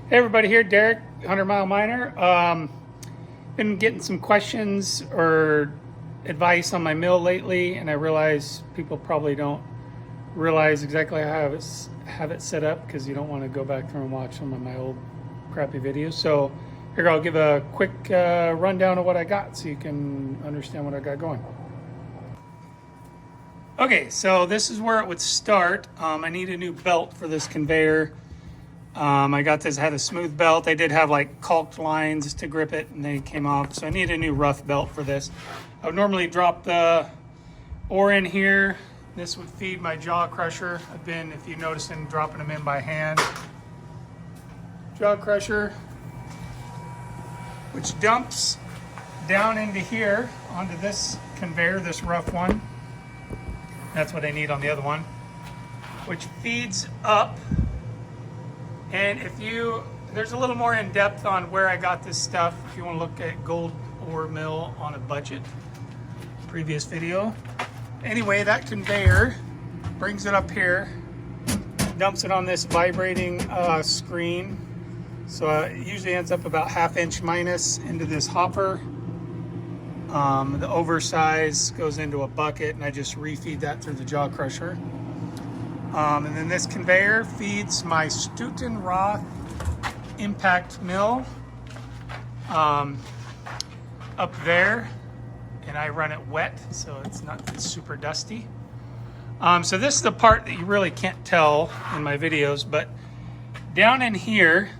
Hey everybody, here Derek, 100 Mile Miner. Been getting some questions or advice on my mill lately, and I realize people probably don't realize exactly how I have it set up because you don't want to go back through and watch some of my old crappy videos. So here, I'll give a quick rundown of what I got so you can understand what I got going. Okay, so this is where it would start. I need a new belt for this conveyor. I got this, had a smooth belt. I did have like caulked lines to grip it and they came off. So I need a new rough belt for this. I would normally drop the ore in here. This would feed my jaw crusher. I've been, if you notice, dropping them in by hand. Jaw crusher, which dumps down into here onto this conveyor, this rough one. That's what I need on the other one, which feeds up. And there's a little more in depth on where I got this stuff if you want to look at Gold Ore Mill on a Budget, previous video. Anyway, that conveyor brings it up here, dumps it on this vibrating screen. So it usually ends up about 1/2 inch minus into this hopper. The oversize goes into a bucket and I just refeed that through the jaw crusher. And then this conveyor feeds my Stoughton Roth impact mill up there, and I run it wet so it's not super dusty. So this is the part that you really can't tell in my videos, but down in here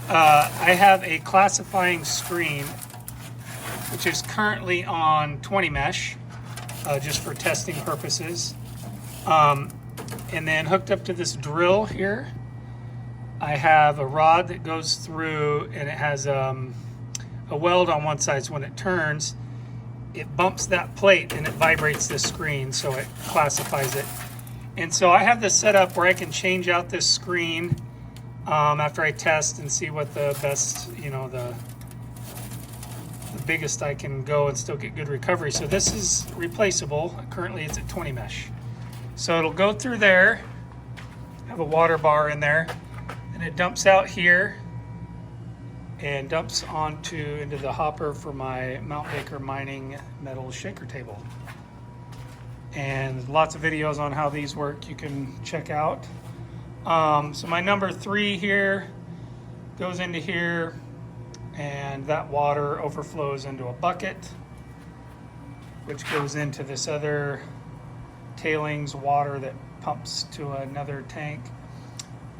I have a classifying screen which is currently on 20 mesh just for testing purposes. And then hooked up to this drill here, I have a rod that goes through, and it has a weld on one side, so when it turns, it bumps that plate and it vibrates this screen, so it classifies it. And so I have this set up where I can change out this screen after I test and see what the best, the biggest I can go and still get good recovery. So this is replaceable. Currently it's at 20 mesh. So it'll go through there, have a water bar in there, and it dumps out here and dumps into the hopper for my Mount Baker Mining metal shaker table. And lots of videos on how these work you can check out. So my number 3 here goes into here, and that water overflows into a bucket, which goes into this other tailings water that pumps to another tank.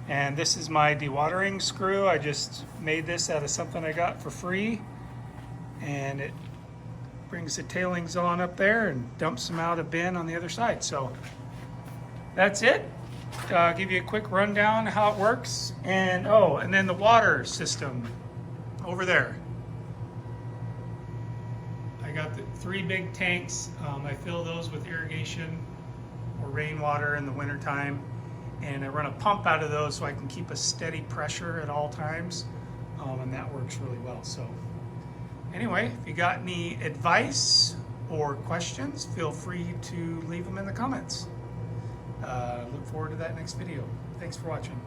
And this is my dewatering screw. I just made this out of something I got for free, and it brings the tailings on up there and dumps them out a bin on the other side. So that's it. I'll give you a quick rundown how it works. And and then the water system over there. I got the 3 big tanks. I fill those with irrigation or rainwater in the wintertime, and I run a pump out of those so I can keep a steady pressure at all times, and that works really well. So anyway, if you got any advice or questions, feel free to leave them in the comments. Look forward to that next video. Thanks for watching.